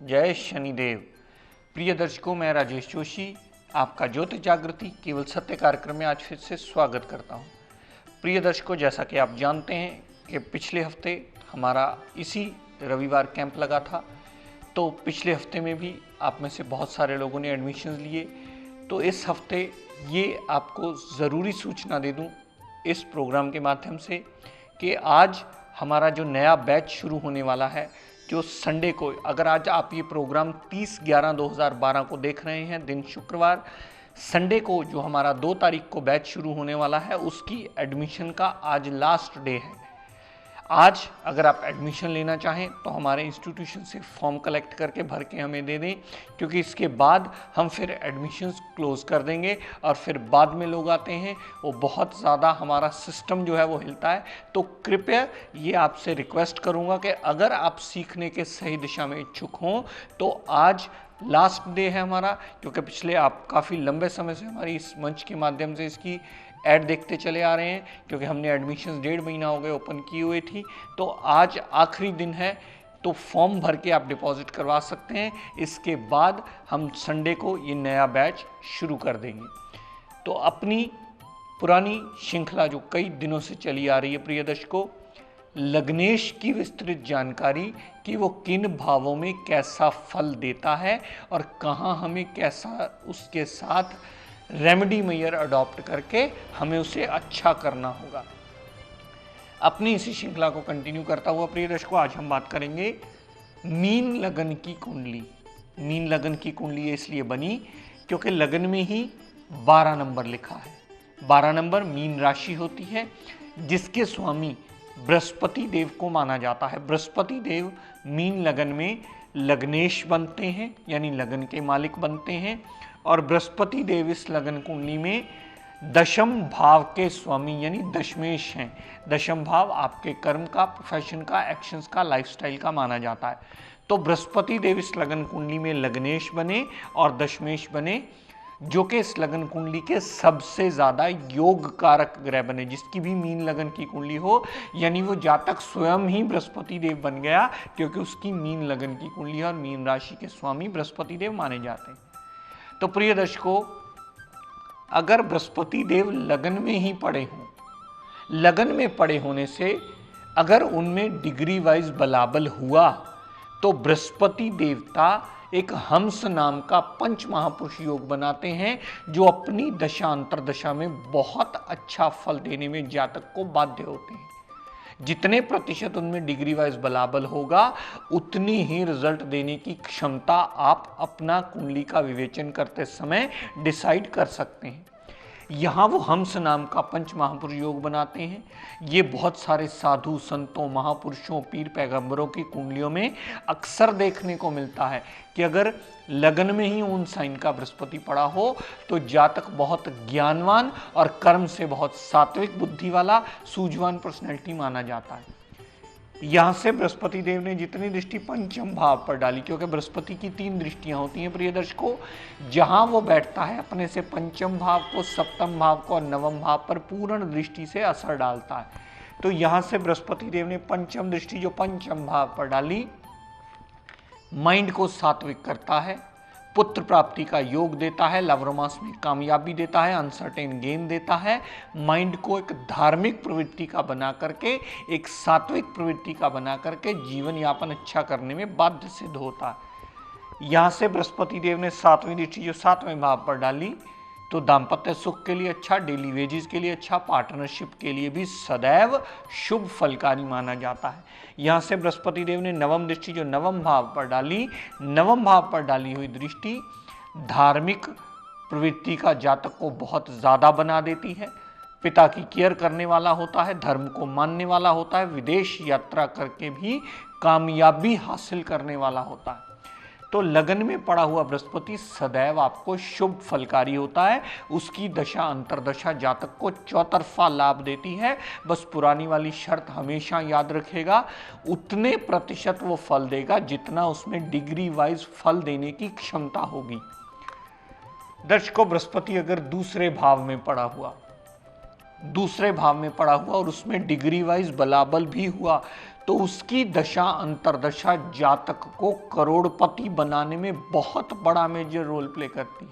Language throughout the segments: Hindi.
जय शनिदेव। प्रिय दर्शकों, मैं राजेश जोशी आपका ज्योतिष जागृति केवल सत्य कार्यक्रम में आज फिर से स्वागत करता हूं। प्रिय दर्शकों, जैसा कि आप जानते हैं कि पिछले हफ्ते हमारा इसी रविवार कैंप लगा था, तो पिछले हफ्ते में भी आप में से बहुत सारे लोगों ने एडमिशन्स लिए। तो इस हफ्ते ये आपको ज़रूरी सूचना दे दूं इस प्रोग्राम के माध्यम से कि आज हमारा जो नया बैच शुरू होने वाला है, जो संडे को, अगर आज आप ये प्रोग्राम 30/11/2012 को देख रहे हैं, दिन शुक्रवार, संडे को जो हमारा 2 तारीख को बैच शुरू होने वाला है, उसकी एडमिशन का आज लास्ट डे है। आज अगर आप एडमिशन लेना चाहें तो हमारे इंस्टीट्यूशन से फॉर्म कलेक्ट करके भर के हमें दे दें, क्योंकि इसके बाद हम फिर एडमिशन्स क्लोज़ कर देंगे और फिर बाद में लोग आते हैं, वो बहुत ज़्यादा हमारा सिस्टम जो है वो हिलता है। तो कृपया ये आपसे रिक्वेस्ट करूँगा कि अगर आप सीखने के सही दिशा में इच्छुक हों तो आज लास्ट डे है हमारा, क्योंकि पिछले आप काफ़ी लंबे समय से हमारी इस मंच के माध्यम से इसकी ऐड देखते चले आ रहे हैं, क्योंकि हमने एडमिशन्स 1.5 महीना हो गए ओपन की हुई थी। तो आज आखिरी दिन है, तो फॉर्म भर के आप डिपॉजिट करवा सकते हैं। इसके बाद हम संडे को ये नया बैच शुरू कर देंगे। तो अपनी पुरानी श्रृंखला जो कई दिनों से चली आ रही है, प्रिय दर्शकों, लग्नेश की विस्तृत जानकारी कि वो किन भावों में कैसा फल देता है और कहाँ हमें कैसा उसके साथ रेमेडी मेयर अडॉप्ट करके हमें उसे अच्छा करना होगा। अपनी इसी श्रृंखला को कंटिन्यू करता हुआ प्रिय दर्शकों, आज हम बात करेंगे मीन लगन की कुंडली। मीन लगन की कुंडली इसलिए बनी क्योंकि लगन में ही 12 नंबर लिखा है। 12 नंबर मीन राशि होती है, जिसके स्वामी बृहस्पति देव को माना जाता है। बृहस्पति देव मीन लगन में लग्नेश बनते हैं, यानी लगन के मालिक बनते हैं, और बृहस्पति देव इस लगन कुंडली में दशम भाव के स्वामी यानी दशमेश हैं। दशम भाव आपके कर्म का, प्रोफेशन का, एक्शंस का, लाइफस्टाइल का माना जाता है। तो बृहस्पति देव इस लगन कुंडली में लग्नेश बने और दशमेश बने, जो कि इस लगन कुंडली के सबसे ज़्यादा योग कारक ग्रह बने। जिसकी भी मीन लगन की कुंडली हो, यानी वो जातक स्वयं ही बृहस्पति देव बन गया, क्योंकि उसकी मीन लगन की कुंडली और मीन राशि के स्वामी बृहस्पति देव माने जाते हैं। तो प्रिय दर्शकों, अगर बृहस्पति देव लगन में ही पड़े हों, लगन में पड़े होने से अगर उनमें डिग्री वाइज बलाबल हुआ, तो बृहस्पति देवता एक हंस नाम का पंच महापुरुष योग बनाते हैं, जो अपनी दशा अंतरदशा में बहुत अच्छा फल देने में जातक को बाध्य होते हैं। जितने प्रतिशत उनमें डिग्री वाइज बलाबल होगा, उतनी ही रिजल्ट देने की क्षमता आप अपना कुंडली का विवेचन करते समय डिसाइड कर सकते हैं। यहाँ वो हंस नाम का पंच महापुरुष योग बनाते हैं। ये बहुत सारे साधु संतों, महापुरुषों, पीर पैगंबरों की कुंडलियों में अक्सर देखने को मिलता है कि अगर लगन में ही उन साइन का बृहस्पति पड़ा हो, तो जातक बहुत ज्ञानवान और कर्म से बहुत सात्विक बुद्धि वाला, सूझवान पर्सनैलिटी माना जाता है। यहाँ से बृहस्पति देव ने जितनी दृष्टि पंचम भाव पर डाली, क्योंकि बृहस्पति की 3 दृष्टियां होती हैं प्रिय दर्शकों, जहां वो बैठता है अपने से पंचम भाव को, सप्तम भाव को और नवम भाव पर पूर्ण दृष्टि से असर डालता है। तो यहाँ से बृहस्पति देव ने पंचम दृष्टि जो पंचम भाव पर डाली, माइंड को सात्विक करता है, पुत्र प्राप्ति का योग देता है, लव रोमांस में कामयाबी देता है, अनसर्टेन गेन देता है, माइंड को एक धार्मिक प्रवृत्ति का बना करके, एक सात्विक प्रवृत्ति का बना करके जीवन यापन अच्छा करने में बाध्य सिद्ध होता है। यहाँ से बृहस्पति देव ने 7वीं दृष्टि जो 7वें भाव पर डाली, तो दाम्पत्य सुख के लिए अच्छा, डेली वेजेस के लिए अच्छा, पार्टनरशिप के लिए भी सदैव शुभ फलकारी माना जाता है। यहाँ से बृहस्पति देव ने नवम दृष्टि जो नवम भाव पर डाली, नवम भाव पर डाली हुई दृष्टि धार्मिक प्रवृत्ति का जातक को बहुत ज़्यादा बना देती है। पिता की केयर करने वाला होता है, धर्म को मानने वाला होता है, विदेश यात्रा करके भी कामयाबी हासिल करने वाला होता है। तो लगन में पड़ा हुआ बृहस्पति सदैव आपको शुभ फलकारी होता है। उसकी दशा अंतरदशा जातक को चौतरफा लाभ देती है। बस पुरानी वाली शर्त हमेशा याद रखेगा, उतने प्रतिशत वो फल देगा जितना उसमें डिग्री वाइज फल देने की क्षमता होगी। दर्शकों, बृहस्पति अगर दूसरे भाव में पड़ा हुआ और उसमें डिग्री वाइज बलाबल भी हुआ तो उसकी दशा अंतरदशा जातक को करोड़पति बनाने में बहुत बड़ा मेजर रोल प्ले करती है।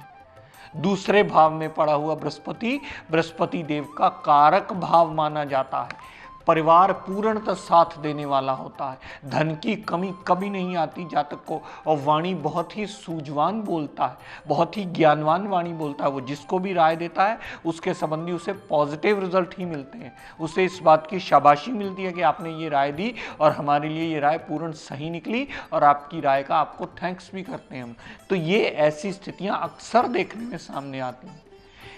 दूसरे भाव में पड़ा हुआ बृहस्पति देव का कारक भाव माना जाता है। परिवार पूर्णतः साथ देने वाला होता है। धन की कमी कभी नहीं आती जातक को। और वाणी बहुत ही सूझवान बोलता है, बहुत ही ज्ञानवान वाणी बोलता है। वो जिसको भी राय देता है उसके संबंधी उसे पॉजिटिव रिजल्ट ही मिलते हैं। उसे इस बात की शाबाशी मिलती है कि आपने ये राय दी और हमारे लिए ये राय पूर्ण सही निकली और आपकी राय का आपको थैंक्स भी करते हैं हम। तो ये ऐसी स्थितियां अक्सर देखने में सामने आती हैं।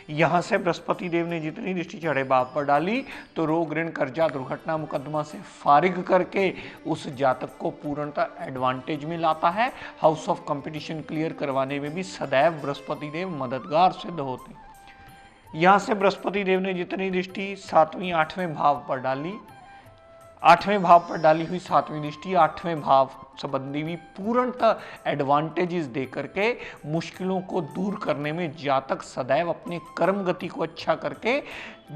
यहां से बृहस्पति देव ने जितनी दृष्टि चढ़े भाव पर डाली तो रोग, ऋण, कर्जा, दुर्घटना, मुकदमा से फारिग करके उस जातक को पूर्णतः एडवांटेज में लाता है। हाउस ऑफ कंपटीशन क्लियर करवाने में भी सदैव बृहस्पति देव मददगार सिद्ध होते हैं। यहां से बृहस्पति देव ने जितनी दृष्टि 7वें 8वें भाव पर डाली, 8वें भाव पर डाली हुई 7वीं दृष्टि 8वें भाव संबंधी भी पूर्णतः एडवांटेजेस दे करके मुश्किलों को दूर करने में जातक सदैव अपने कर्म गति को अच्छा करके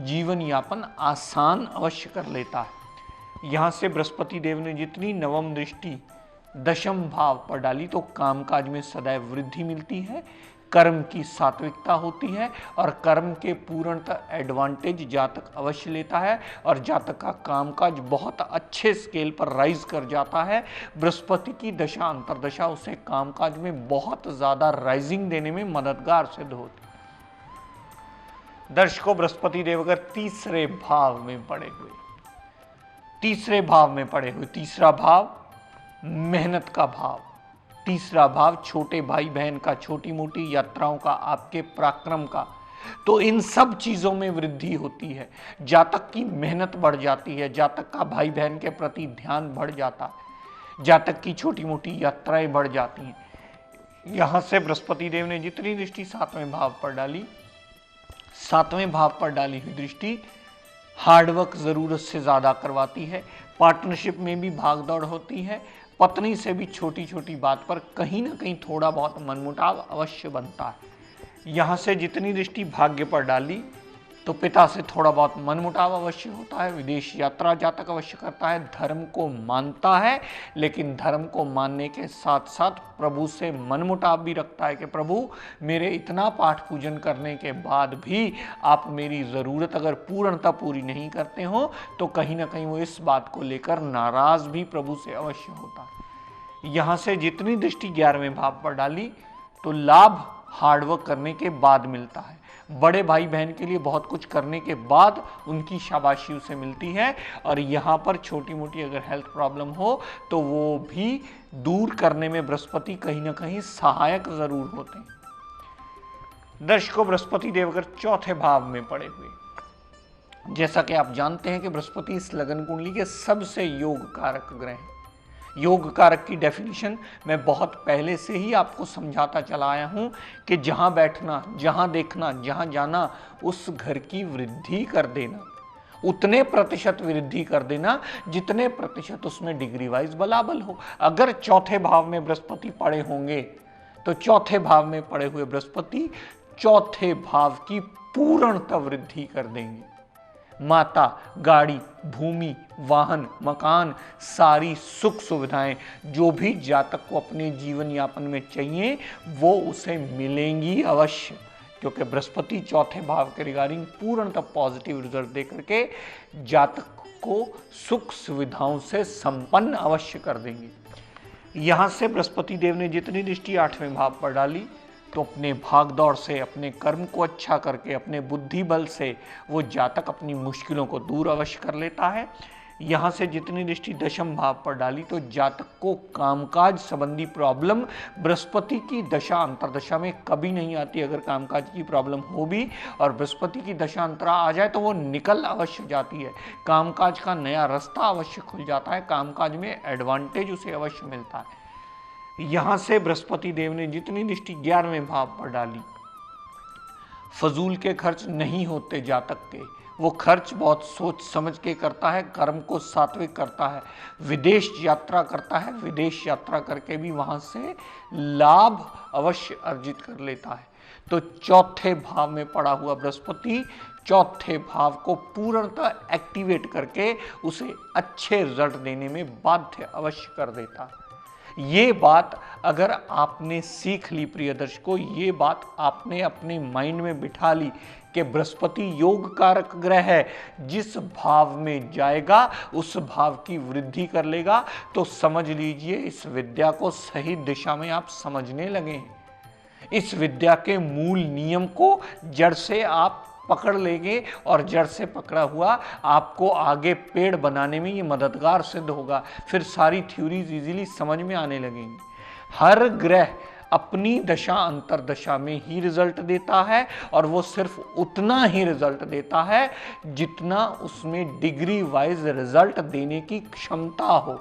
जीवन यापन आसान अवश्य कर लेता है। यहां से बृहस्पति देव ने जितनी नवम दृष्टि 10वें भाव पर डाली तो कामकाज में सदैव वृद्धि मिलती है, कर्म की सात्विकता होती है और कर्म के पूर्णतः एडवांटेज जातक अवश्य लेता है और जातक का कामकाज बहुत अच्छे स्केल पर राइज कर जाता है। बृहस्पति की दशा अंतरदशा उसे कामकाज में बहुत ज्यादा राइजिंग देने में मददगार सिद्ध होती है। दर्शकों, बृहस्पति देव अगर तीसरे भाव में पड़े हुए, तीसरा भाव मेहनत का भाव, तीसरा भाव छोटे भाई बहन का, छोटी मोटी यात्राओं का, आपके पराक्रम का, तो इन सब चीजों में वृद्धि होती है। जातक की मेहनत बढ़ जाती है, जातक का भाई बहन के प्रति ध्यान बढ़ जाता है, जातक की छोटी मोटी यात्राएं बढ़ जाती हैं। यहां से बृहस्पति देव ने जितनी दृष्टि 7वें भाव पर डाली, 7वें भाव पर डाली हुई दृष्टि हार्डवर्क जरूरत से ज्यादा करवाती है। पार्टनरशिप में भी भागदौड़ होती है। पत्नी से भी छोटी छोटी बात पर कहीं ना कहीं थोड़ा बहुत मनमुटाव अवश्य बनता है। यहां से जितनी दृष्टि भाग्य पर डाली तो पिता से थोड़ा बहुत मनमुटाव अवश्य होता है। विदेश यात्रा जातक अवश्य करता है। धर्म को मानता है, लेकिन धर्म को मानने के साथ साथ प्रभु से मनमुटाव भी रखता है कि प्रभु, मेरे इतना पाठ पूजन करने के बाद भी आप मेरी ज़रूरत अगर पूर्णतः पूरी नहीं करते हो तो कहीं ना कहीं वो इस बात को लेकर नाराज भी प्रभु से अवश्य होता है। यहाँ से जितनी दृष्टि 11वें भाव पर डाली तो लाभ हार्डवर्क करने के बाद मिलता है। बड़े भाई बहन के लिए बहुत कुछ करने के बाद उनकी शाबाशी उसे मिलती है और यहाँ पर छोटी मोटी अगर हेल्थ प्रॉब्लम हो तो वो भी दूर करने में बृहस्पति कहीं ना कहीं सहायक जरूर होते हैं। दर्शकों, बृहस्पति देव अगर चौथे भाव में पड़े हुए, जैसा कि आप जानते हैं कि बृहस्पति इस लगन कुंडली के सबसे योग कारक ग्रह हैं। योग कारक की डेफिनेशन मैं बहुत पहले से ही आपको समझाता चला आया हूं कि जहां बैठना, जहां देखना, जहां जाना, उस घर की वृद्धि कर देना, उतने प्रतिशत वृद्धि कर देना जितने प्रतिशत उसमें डिग्री वाइज बलाबल हो। अगर चौथे भाव में बृहस्पति पड़े होंगे तो चौथे भाव में पड़े हुए बृहस्पति चौथे भाव की पूर्णतः वृद्धि कर देंगे। माता, गाड़ी, भूमि, वाहन, मकान, सारी सुख सुविधाएं जो भी जातक को अपने जीवन यापन में चाहिए वो उसे मिलेंगी अवश्य, क्योंकि बृहस्पति चौथे भाव के रिगार्डिंग पूर्णतः पॉजिटिव रिजल्ट दे करके जातक को सुख सुविधाओं से संपन्न अवश्य कर देंगे। यहां से बृहस्पति देव ने जितनी दृष्टि 8वें भाव पर डाली तो अपने भागदौड़ से, अपने कर्म को अच्छा करके, अपने बुद्धि बल से वो जातक अपनी मुश्किलों को दूर अवश्य कर लेता है। यहाँ से जितनी दृष्टि दशम भाव पर डाली तो जातक को कामकाज संबंधी प्रॉब्लम बृहस्पति की दशा अंतरदशा में कभी नहीं आती। अगर कामकाज की प्रॉब्लम हो भी और बृहस्पति की दशा अंतरा आ जाए तो वो निकल अवश्य जाती है। कामकाज का नया रास्ता अवश्य खुल जाता है, कामकाज में एडवांटेज उसे अवश्य मिलता है। यहां से बृहस्पति देव ने जितनी दृष्टि 11वें भाव पर डाली, फजूल के खर्च नहीं होते जातक के, वो खर्च बहुत सोच समझ के करता है, कर्म को सात्विक करता है, विदेश यात्रा करता है, विदेश यात्रा करके भी वहां से लाभ अवश्य अर्जित कर लेता है। तो चौथे भाव में पड़ा हुआ बृहस्पति चौथे भाव को पूर्णतः एक्टिवेट करके उसे अच्छे रिजल्ट देने में बाध्य अवश्य कर देता है। ये बात अगर आपने सीख ली प्रिय दर्शकों, ये बात आपने अपने माइंड में बिठा ली कि बृहस्पति योग कारक ग्रह है, जिस भाव में जाएगा उस भाव की वृद्धि कर लेगा, तो समझ लीजिए इस विद्या को सही दिशा में आप समझने लगे हैं। इस विद्या के मूल नियम को जड़ से आप पकड़ लेंगे और जड़ से पकड़ा हुआ आपको आगे पेड़ बनाने में ये मददगार सिद्ध होगा। फिर सारी थ्योरीज इजीली समझ में आने लगेंगी। हर ग्रह अपनी दशा अंतरदशा में ही रिजल्ट देता है और वो सिर्फ उतना ही रिजल्ट देता है जितना उसमें डिग्री वाइज रिजल्ट देने की क्षमता हो।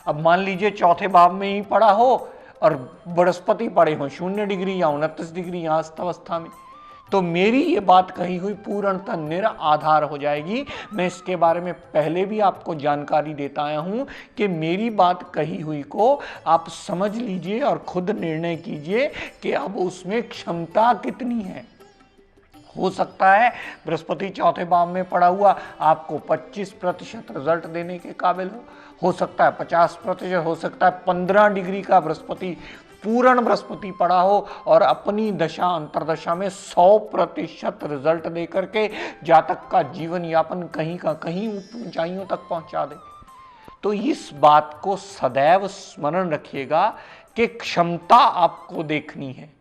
अब मान लीजिए चौथे भाव में ही पड़ा हो और बृहस्पति पड़े हो 0 डिग्री या 29 डिग्री यहाँ अवस्था में, तो मेरी ये बात कही हुई पूर्णतः निराधार हो जाएगी। मैं इसके बारे में पहले भी आपको जानकारी देता आया हूं कि मेरी बात कही हुई को आप समझ लीजिए और खुद निर्णय कीजिए कि अब उसमें क्षमता कितनी है। हो सकता है बृहस्पति चौथे भाव में पड़ा हुआ आपको 25% रिजल्ट देने के काबिल हो सकता है 50%, हो सकता है 15 डिग्री का बृहस्पति पूर्ण बृहस्पति पड़ा हो और अपनी दशा अंतरदशा में 100% रिजल्ट दे करके जातक का जीवन यापन कहीं का कहीं ऊंचाइयों तक पहुंचा दे। तो इस बात को सदैव स्मरण रखिएगा कि क्षमता आपको देखनी है।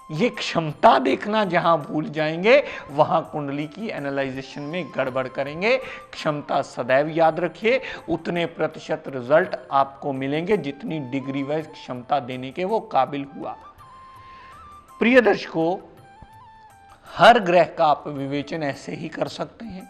ये क्षमता देखना जहां भूल जाएंगे वहां कुंडली की एनालाइजेशन में गड़बड़ करेंगे। क्षमता सदैव याद रखिए, उतने प्रतिशत रिजल्ट आपको मिलेंगे जितनी डिग्री वाइज क्षमता देने के वो काबिल हुआ। प्रिय दर्शकों, हर ग्रह का आप विवेचन ऐसे ही कर सकते हैं।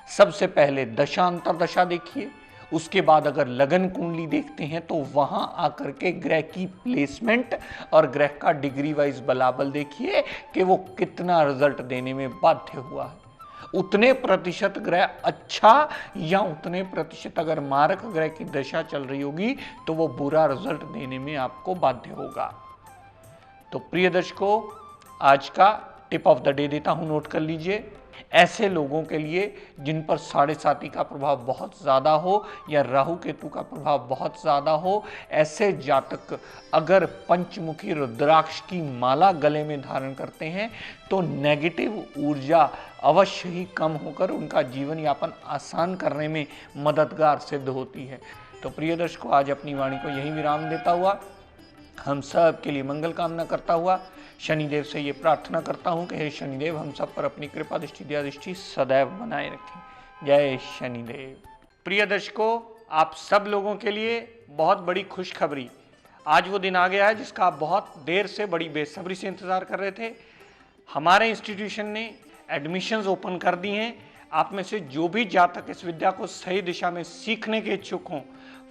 सबसे पहले दशा अंतरदशा देखिए, उसके बाद अगर लगन कुंडली देखते हैं तो वहां आकर के ग्रह की प्लेसमेंट और ग्रह का डिग्री वाइज बलाबल देखिए कि वो कितना रिजल्ट देने में बाध्य हुआ है। उतने प्रतिशत ग्रह अच्छा या उतने प्रतिशत अगर मारक ग्रह की दशा चल रही होगी तो वो बुरा रिजल्ट देने में आपको बाध्य होगा। तो प्रिय दर्शकों, आज का टिप ऑफ द डे देता हूं, नोट कर लीजिए। ऐसे लोगों के लिए जिन पर 7.5 का प्रभाव बहुत ज़्यादा हो या राहु केतु का प्रभाव बहुत ज़्यादा हो, ऐसे जातक अगर पंचमुखी रुद्राक्ष की माला गले में धारण करते हैं तो नेगेटिव ऊर्जा अवश्य ही कम होकर उनका जीवन यापन आसान करने में मददगार सिद्ध होती है। तो प्रिय दर्शकों, आज अपनी वाणी को यही विराम देता हुआ हम सब के लिए मंगल कामना करता हुआ शनिदेव से ये प्रार्थना करता हूँ कि हे शनिदेव हम सब पर अपनी कृपा दृष्टि दया दृष्टि सदैव बनाए रखें। जय शनिदेव। प्रिय दर्शकों, आप सब लोगों के लिए बहुत बड़ी खुशखबरी, आज वो दिन आ गया है जिसका आप बहुत देर से बड़ी बेसब्री से इंतजार कर रहे थे। हमारे इंस्टीट्यूशन ने एडमिशंस ओपन कर दी हैं। आप में से जो भी जातक इस विद्या को सही दिशा में सीखने के इच्छुक हों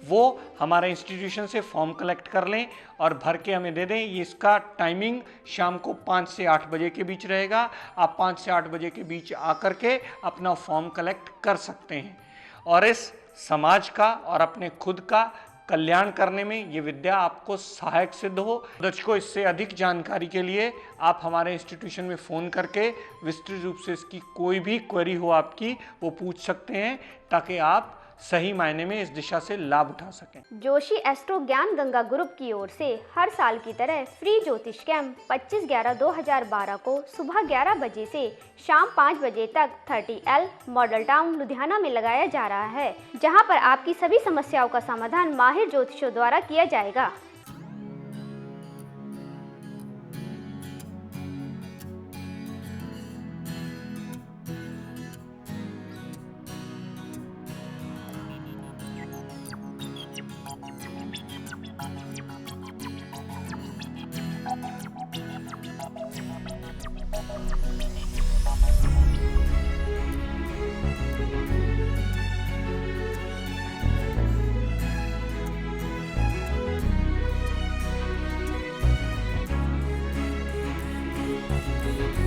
वो हमारे इंस्टीट्यूशन से फॉर्म कलेक्ट कर लें और भर के हमें दे दें। ये इसका टाइमिंग शाम को 5 से 8 बजे के बीच रहेगा। आप 5 से 8 बजे के बीच आकर के अपना फॉर्म कलेक्ट कर सकते हैं और इस समाज का और अपने खुद का कल्याण करने में ये विद्या आपको सहायक सिद्ध हो। दर्शकों, इससे अधिक जानकारी के लिए आप हमारे इंस्टीट्यूशन में फ़ोन करके विस्तृत रूप से इसकी कोई भी क्वेरी हो आपकी वो पूछ सकते हैं ताकि आप सही मायने में इस दिशा से लाभ उठा सकें। जोशी एस्ट्रो ज्ञान गंगा ग्रुप की ओर से हर साल की तरह फ्री ज्योतिष कैंप 25/11/2012 को सुबह 11 बजे से शाम 5 बजे तक 30L मॉडल टाउन लुधियाना में लगाया जा रहा है, जहां पर आपकी सभी समस्याओं का समाधान माहिर ज्योतिषों द्वारा किया जाएगा। है।